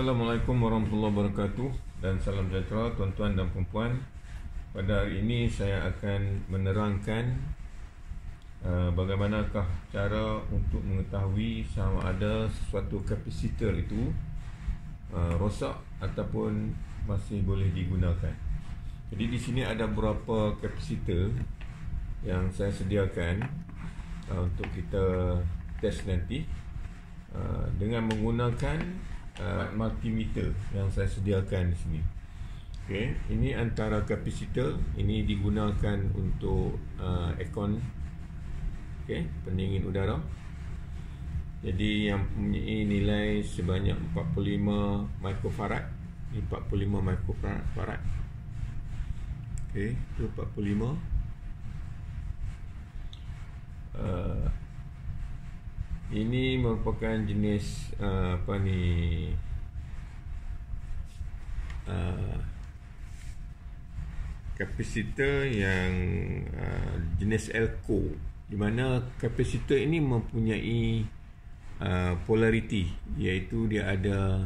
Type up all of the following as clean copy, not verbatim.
Assalamualaikum warahmatullahi wabarakatuh dan salam sejahtera tuan-tuan dan puan-puan. Pada hari ini saya akan menerangkan bagaimanakah cara untuk mengetahui sama ada sesuatu kapasitor itu rosak ataupun masih boleh digunakan. Jadi di sini ada beberapa kapasitor yang saya sediakan untuk kita test nanti dengan menggunakan multimeter yang saya sediakan di sini. Okey, ini antara kapasitor. Ini digunakan untuk aircon, okey, pendingin udara. Jadi yang mempunyai nilai sebanyak 45 microfarad. Ini 45 microfarad. Okey, itu 45. Ini merupakan jenis kapasitor yang jenis Elco, di mana kapasitor ini mempunyai polariti, iaitu dia ada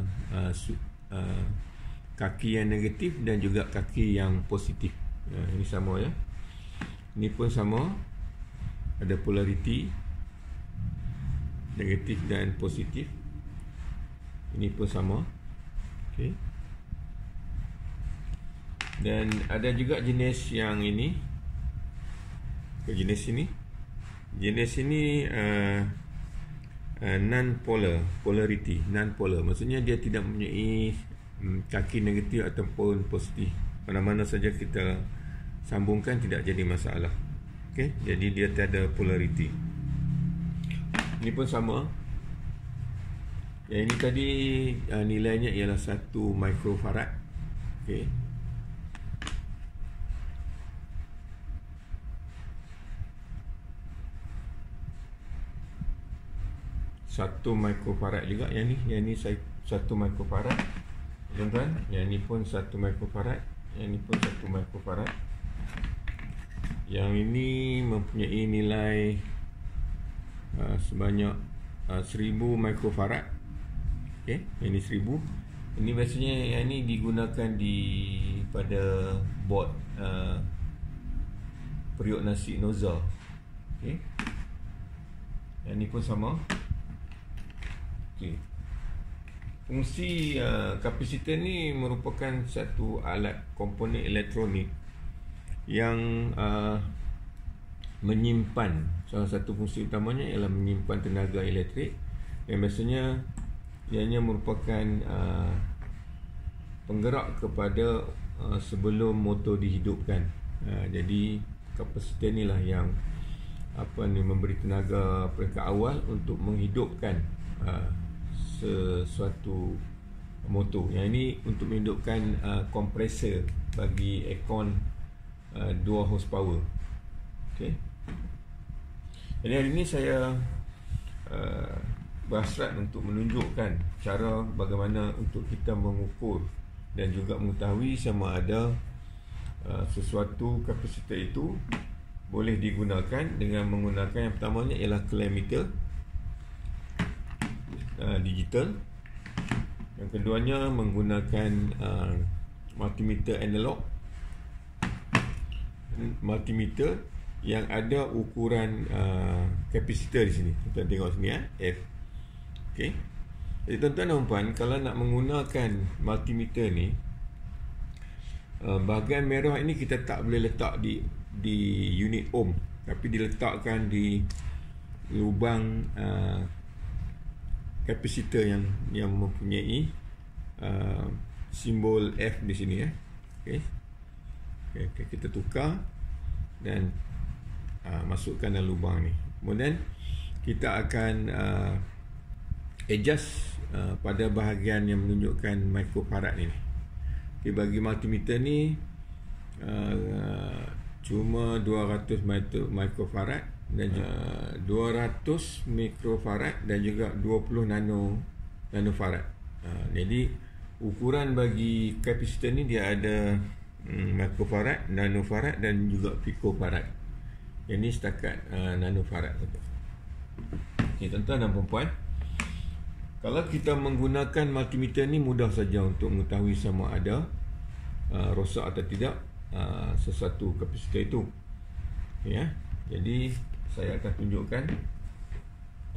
kaki yang negatif dan juga kaki yang positif. Ini sama ya. Ini pun sama, ada polariti negatif dan positif. Ini pun sama. Okey. Dan ada juga jenis yang ini. Jenis ini non-polar, polarity, non-polar. Maksudnya dia tidak mempunyai kaki negatif ataupun positif. Mana-mana saja kita sambungkan tidak jadi masalah. Okey, jadi dia tiada polarity. Ini pun sama. Yang ini tadi nilainya ialah 1 microfarad. Okey. Satu microfarad juga yang ni 1 microfarad. Tuan-tuan, yang ni pun 1 microfarad, yang ni pun 1 microfarad. Yang ini mempunyai nilai sebanyak 1000 microfarad. Okey, ini 1000. Ini biasanya yang ini digunakan pada board periuk nasi nozzle. Okey. Yang ini pun sama. Okey. Fungsi kapasitor ni merupakan satu alat komponen elektronik yang menyimpan, salah satu fungsi utamanya ialah menyimpan tenaga elektrik, yang biasanya ianya merupakan penggerak kepada sebelum motor dihidupkan. Jadi kapasitor inilah yang memberi tenaga peringkat awal untuk menghidupkan sesuatu motor. Yang ini untuk menghidupkan kompresor bagi aircon 2 horsepower. Okey. Jadi hari ini saya berhasrat untuk menunjukkan cara bagaimana untuk kita mengukur dan juga mengetahui sama ada sesuatu kapasitor itu boleh digunakan dengan menggunakan yang pertamanya ialah clammeter digital. Yang keduanya menggunakan multimeter analog, multimeter yang ada ukuran kapasitor di sini. Kita tengok sini F. Okey. Jadi tuan-tuan dan puan, kalau nak menggunakan multimeter ni, bahagian merah ini kita tak boleh letak di unit ohm, tapi diletakkan di lubang kapasitor yang mempunyai simbol F di sini ya. Okey. Okey, kita tukar dan masukkan dalam lubang ni. Kemudian kita akan adjust pada bahagian yang menunjukkan microfarad ni. Okay, bagi multimeter ni cuma 200 microfarad dan 200 mikrofarad dan juga 20 nanofarad. Jadi ukuran bagi kapasitor ni dia ada microfarad, nanofarad dan juga picofarad. Yang ni setakat nanofarad saja. Okay, tuan-tuan dan puan-puan, Kalau kita menggunakan multimeter ni mudah saja untuk mengetahui sama ada rosak atau tidak sesuatu kapasitor itu. Ya. Jadi saya akan tunjukkan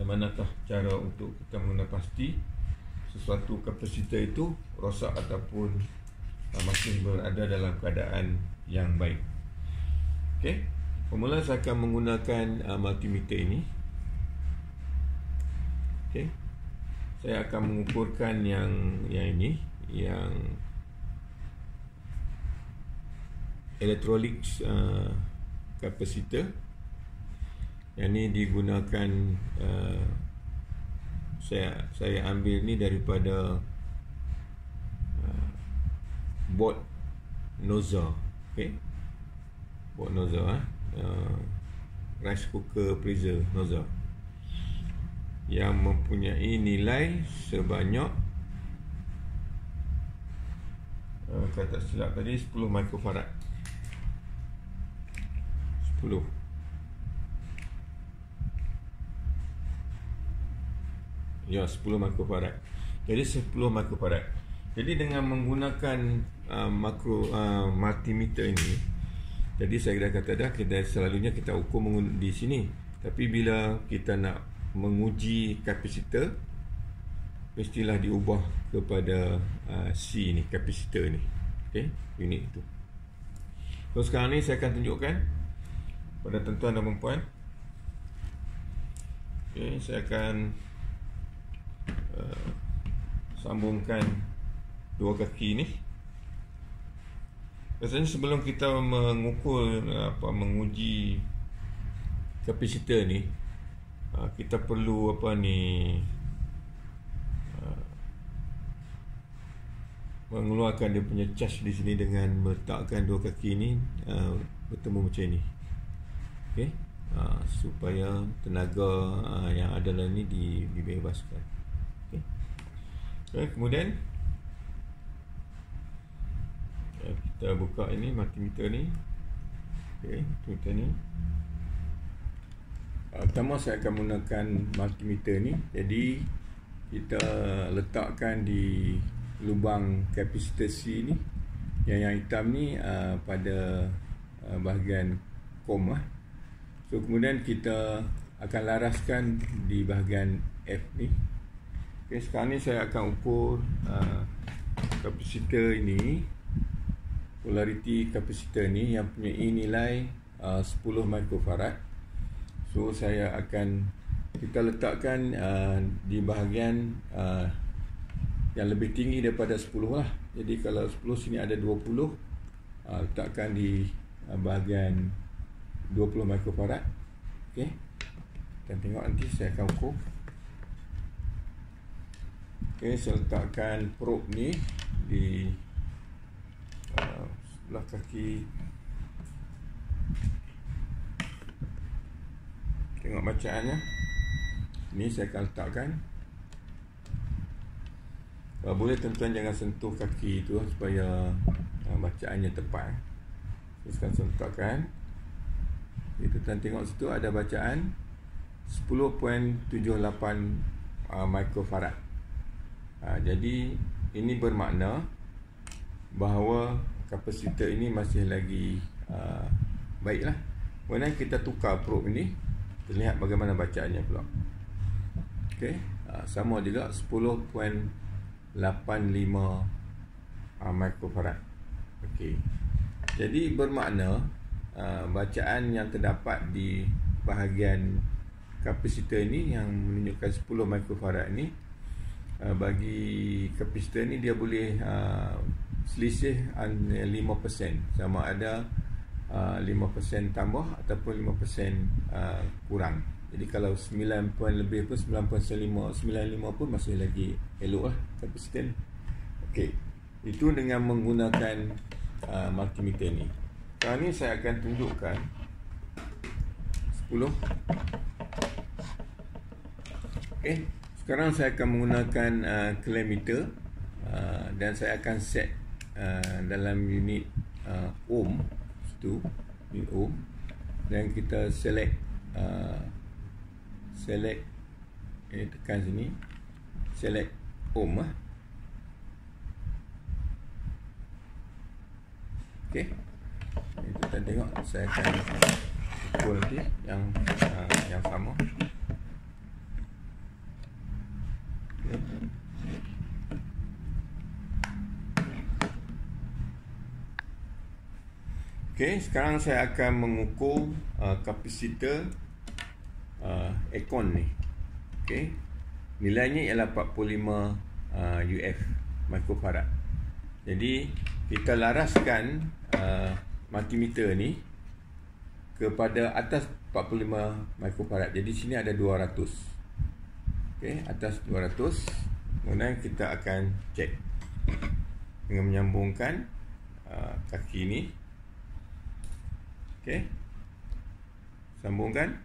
manakah cara untuk kita mengenal pasti sesuatu kapasitor itu rosak ataupun masih berada dalam keadaan yang baik. Okey. Permula saya akan menggunakan multimeter ini. Okey. Saya akan mengukurkan yang ini, yang electrolytic capacitor. Yang ni digunakan saya ambil ni daripada board nozzle. Okey. Board nozzle rice cooker freezer nozzle yang mempunyai nilai sebanyak kata silap tadi 10 microfarad. 10. Ya, 10 microfarad. Jadi 10 microfarad. Jadi dengan menggunakan multimeter ini, jadi saya dah kata dah, selalunya kita ukur di sini. Tapi bila kita nak menguji kapasitor, mestilah diubah kepada C ni, kapasitor ni. Okey, unit itu. So sekarang ni saya akan tunjukkan pada tuan-tuan dan puan-puan. Okey, saya akan sambungkan dua kaki ni. Biasanya sebelum kita menguji kapasitor ni, kita perlu mengeluarkan dia punya charge di sini dengan meletakkan dua kaki ni bertemu macam ni. Okey, supaya tenaga yang ada dalam ni dibebaskan. Okey. Kemudian kita buka ini multimeter ni. Okey, multimeter ni. Pertama saya akan menggunakan multimeter ni. Jadi kita letakkan di lubang kapasitor C ni. Yang hitam ni pada bahagian kom . So kemudian kita akan laraskan di bahagian F ni. Okay, sekarang ni saya akan ukur kapasitor ini, polariti kapasitor ni yang punya nilai 10 microfarad. So kita letakkan di bahagian yang lebih tinggi daripada 10 lah. Jadi kalau 10 sini ada 20, letakkan di bahagian 20 microfarad. Okey. Kita tengok nanti saya akan ukur. Okey, saya letakkan probe ni di sebelah kaki. Tengok bacaannya. Ni saya akan letakkan. Kalau boleh tuan-tuan jangan sentuh kaki tu supaya bacaannya tepat. Sekarang saya letakkan. Tuan-tuan tengok situ ada bacaan 10.78 microfarad. Jadi ini bermakna bahawa kapasitor ini masih lagi baiklah. Kemudian kita tukar probe ini, terlihat bagaimana bacaannya pula. Okey, sama juga 10.85 microfarad. Okey. Jadi bermakna bacaan yang terdapat di bahagian kapasitor ini yang menunjukkan 10 microfarad ini, bagi kapasitor ni dia boleh selisih 5%, sama ada 5% tambah ataupun 5% kurang. Jadi kalau 9 poin lebih pun, 9.95 pun masih lagi elok lah kapasitor ni. Okey, itu dengan menggunakan multimeter ni. Sekarang ni saya akan tunjukkan 10. Okey, sekarang saya akan menggunakan kilometer dan saya akan set dalam unit ohm, itu unit ohm, dan kita select ini, tekan sini select ohm lah. Okey. Kita tengok, saya akan ukur nanti yang sama. Okey, sekarang saya akan mengukur kapasitor aircon ni. Okey. Nilainya ialah 45 UF microfarad. Jadi kita laraskan multimeter ni kepada atas 45 microfarad. Jadi sini ada 200. Okey, atas 200. Kemudian kita akan cek dengan menyambungkan kaki ni. Okey. Sambungkan.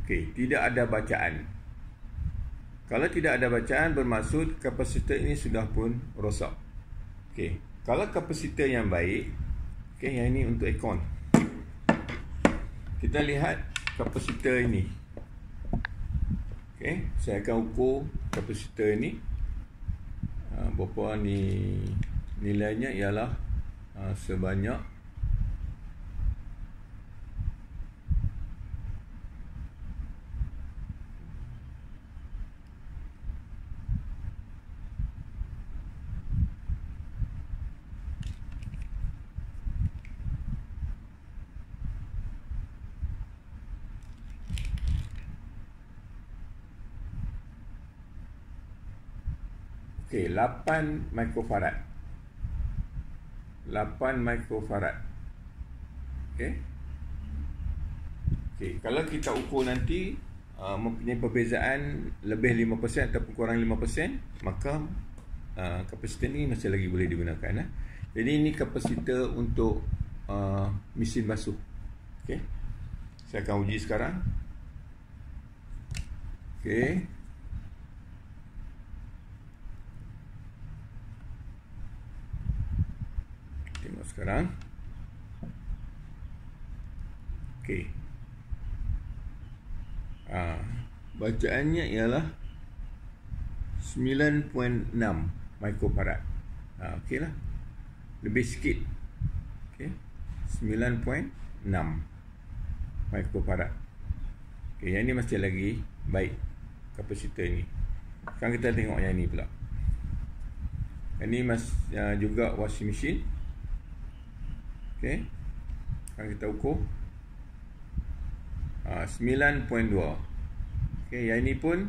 Okey, tidak ada bacaan. Kalau tidak ada bacaan, bermaksud kapasitor ini sudah pun rosak. Okey, kalau kapasitor yang baik, okey, yang ini untuk aircon. Kita lihat kapasitor ini. Okey, saya akan ukur kapasitor ini. Berapa ni nilainya ialah sebanyak okey, 8 microfarad. 8 microfarad. Okey. Okey, kalau kita ukur nanti mempunyai perbezaan lebih 5% ataupun kurang 5%, maka kapasitor ni masih lagi boleh digunakan. Jadi ini kapasitor untuk mesin basuh. Okey. Saya akan uji sekarang. Okey. Tengok sekarang. Okey. Bacaannya ialah 9.6 microfarad. Okey lah. Lebih sikit. Okey. 9.6 microfarad. Okey, yang ni masih lagi baik kapasitor ni. Sekarang kita tengok yang ni pula. Yang ni juga washing machine. Okey. Sekarang kita ukur 9.2. Okey, yang ini pun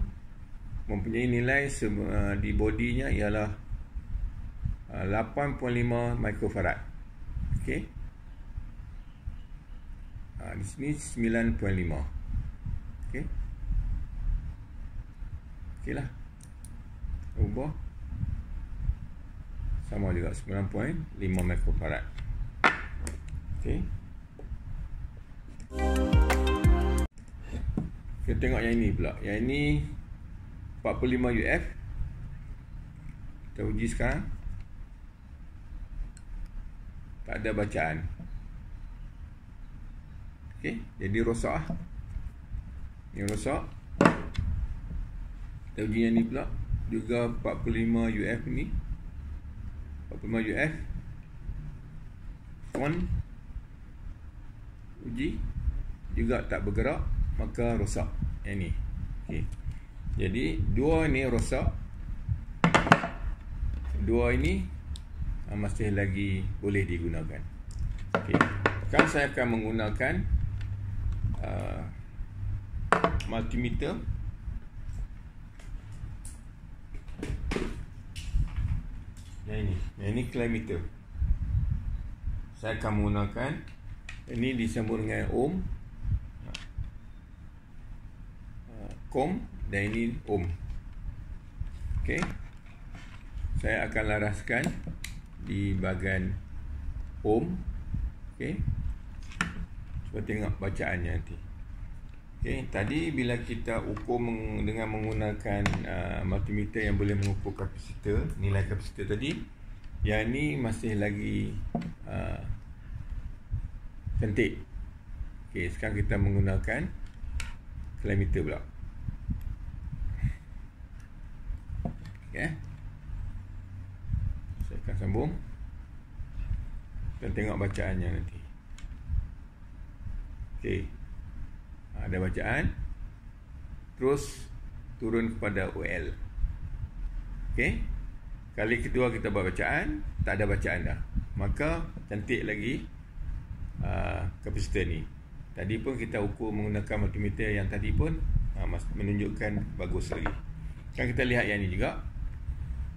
mempunyai nilai di bodinya ialah 8.5 microfarad. Okey. Di sini 9.5. Okey. Okeylah. Ubah. Sama juga 9.5 microfarad. Okey. Kita tengok yang ini pula. Yang ini 45 UF. Kita uji sekarang. Tak ada bacaan. Okey, jadi rosak lah. Yang rosak. Kita uji yang ni pula. Juga 45 UF ni. 45 UF. On. Uji. Juga tak bergerak. Maka rosak. Yang ni. Okey. Jadi dua ni rosak. Dua ini masih lagi boleh digunakan. Okey. Sekarang saya akan menggunakan multimeter. Yang ini klimeter. Saya akan menggunakan ini disambung dengan ohm, dan ini ohm. Okey. Saya akan laraskan di bahagian ohm. Okey. Cuba tengok bacaannya nanti. Okey, tadi bila kita ukur dengan menggunakan multimeter yang boleh mengukur kapasitor, nilai kapasitor tadi, yang ni masih lagi cantik. Okey, sekarang kita menggunakan klimeter pula. Ya. Saya akan sambung. Kita tengok bacaannya nanti. Okey. Ada bacaan. Terus turun kepada OL. Okey. Kali kedua kita buat bacaan, tak ada bacaan dah. Maka cantik lagi kapasitor ni. Tadi pun kita ukur menggunakan multimeter yang tadi pun menunjukkan bagus lagi. Kan kita lihat yang ni juga.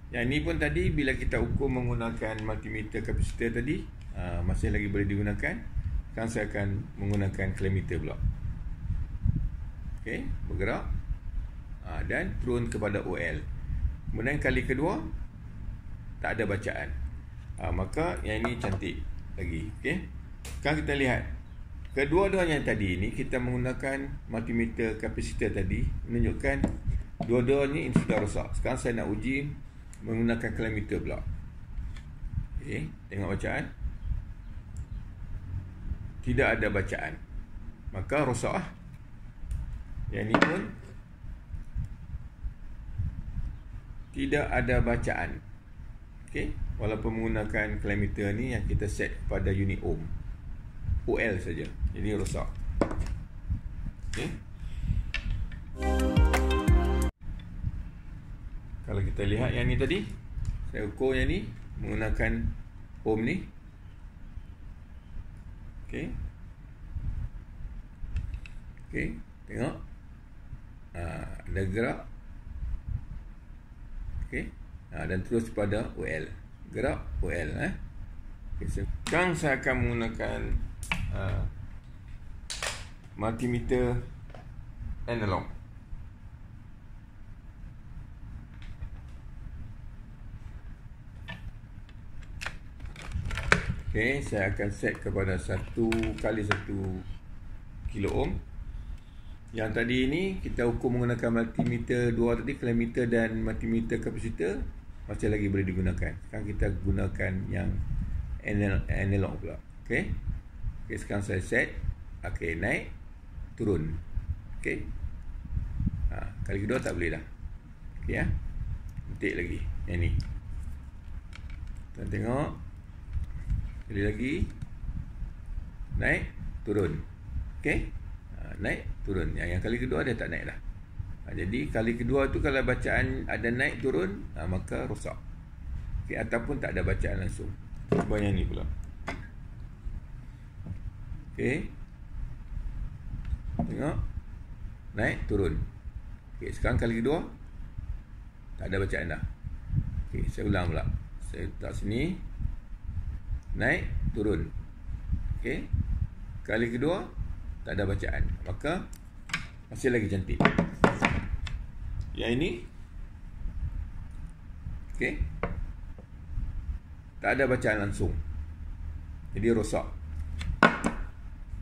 Yang ni pun tadi bila kita ukur menggunakan multimeter kapasitor tadi, masih lagi boleh digunakan. Sekarang saya akan menggunakan klemeter pula. Okey, bergerak dan turun kepada OL. Kemudian kali kedua tak ada bacaan. Maka yang ini cantik lagi. Okey. Sekarang kita lihat kedua-duanya yang tadi ni kita menggunakan multimeter kapasitor tadi menunjukkan dua-duanya ini sudah rosak. Sekarang saya nak uji menggunakan klemeter pula. Okey, tengok bacaan. Tidak ada bacaan. Maka rosak lah. Yang ni pun tidak ada bacaan. Okey, walaupun menggunakan klemeter ni yang kita set pada unit ohm. OL saja. Jadi rosak. Okey. Kalau kita lihat yang ni tadi, saya ukur yang ni menggunakan ohm ni. Okey. Okey, tengok. Ada gerak. Okey. Dan terus pada OL. Gerak OL. Okay, sekarang saya akan menggunakan multimeter analog. Okey, saya akan set kepada 1 kali 1 kilo ohm. Yang tadi ini kita ukur menggunakan multimeter 2 tadi, klemeter dan multimeter kapasitor, masih lagi boleh digunakan. Sekarang kita gunakan yang analog pula. Okey. Okey, sekarang saya set. Okey, naik, turun. Okey. Kali kedua tak boleh dah. Okey ya. Cantik lagi yang ni. Kita tengok. Sekali lagi. Naik, turun. Okey. Naik, turun. Yang kali kedua dia tak naik dah. Jadi kali kedua tu kalau bacaan ada naik turun, maka rosak. Okey, ataupun tak ada bacaan langsung. Cuba yang ni pula. Okey. Tengok. Naik, turun. Okey, sekarang kali kedua tak ada bacaan dah. Okey, saya ulang pula. Saya letak sini. Naik, turun. Okey. Kali kedua tak ada bacaan. Maka masih lagi cantik. Yang ini, okey, tak ada bacaan langsung. Jadi rosak.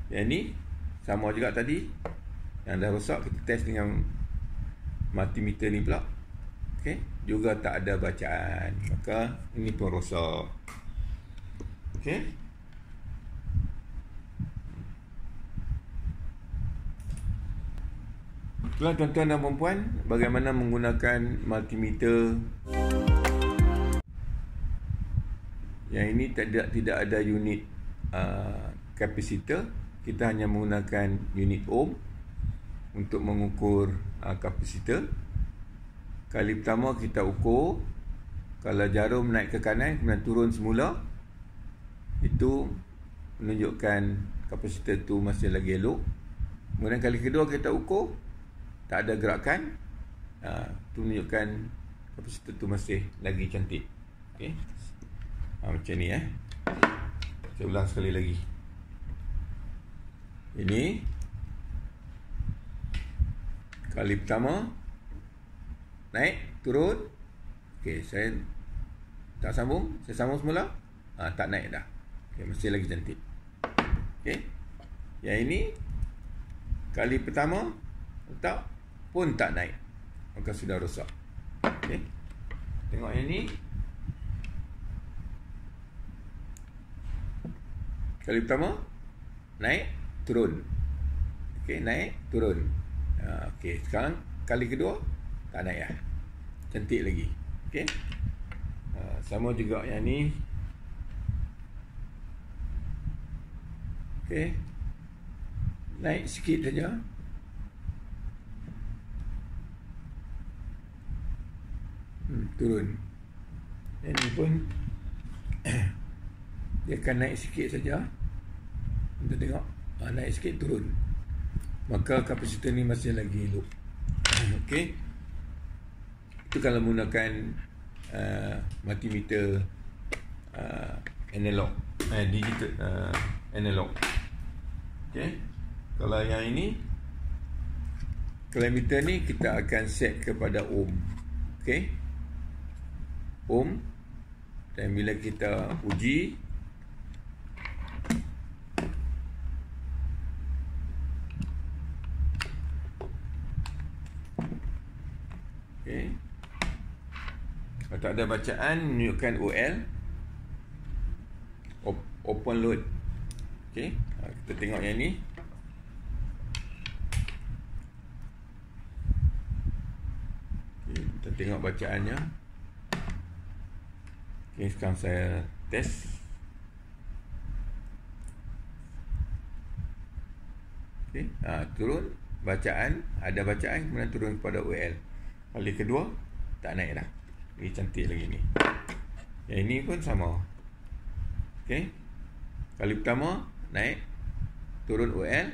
Yang ini sama juga tadi. Yang dah rosak kita test dengan multimeter ni pula. Okey, juga tak ada bacaan. Maka ini pun rosak. Okey. Itulah tuan-tuan dan puan-puan, bagaimana menggunakan multimeter. Yang ini tidak ada unit kapasitor. Kita hanya menggunakan unit ohm untuk mengukur kapasitor. Kali pertama kita ukur, kalau jarum naik ke kanan kemudian turun semula, itu menunjukkan kapasitor tu masih lagi elok. Kemudian kali kedua kita ukur, tak ada gerakan, itu menunjukkan kapasitor tu masih lagi cantik. Okey. Macam ni saya ulang sekali lagi. Ini kali pertama naik, turun. Okey, saya tak sambung, saya sambung semula. Tak naik dah. Okey, masih lagi cantik. Okey. Yang ini kali pertama letak pun tak naik, maka sudah rosak. Okey. Tengok yang ni. Kali pertama naik, turun. Okey, naik, turun. Okey, sekarang kali kedua tak naik dah. Cantik lagi. Okey. Okey. Sama juga yang ni. Okey. Naik sikit saja. Turun. Yang ni pun dia akan naik sikit saja. Kita tengok, naik sikit turun. Maka kapasitor ni masih lagi low. Okey. Itu kalau menggunakan multimeter analog, digital analog. Okey. Kalau yang ini, kilometer ni kita akan set kepada ohm. Okey. Ohm. Dan bila kita uji, okey, kalau tak ada bacaan, menunjukkan OL, open load. Okey, kita tengok yang ni. Okay, kita tengok bacaannya. Okay, sekarang saya test. Okay, turun bacaan, ada bacaan, kemudian turun kepada OL. Kali kedua tak naik dah. Ini cantik lagi ni. Yang ini pun sama. Okay, kali pertama naik, turun OL.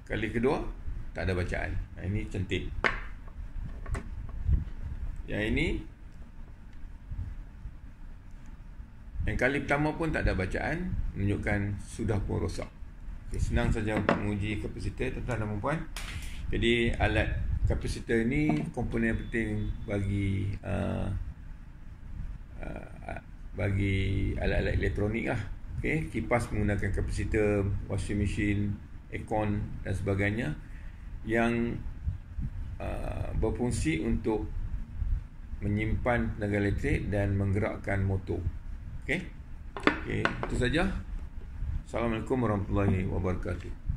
Kali kedua tak ada bacaan. Ini cantik. Yang ini, yang kali pertama pun tak ada bacaan, menunjukkan sudah pun rosak. Okay, senang saja untuk menguji kapasitor, tuan-tuan dan puan. Jadi alat kapasitor ni komponen penting bagi bagi alat-alat elektronik lah. Okay, kipas menggunakan kapasitor, washing machine, aircon dan sebagainya yang berfungsi untuk menyimpan tenaga elektrik dan menggerakkan motor. Okey. Okey, itu saja. Assalamualaikum warahmatullahi wabarakatuh.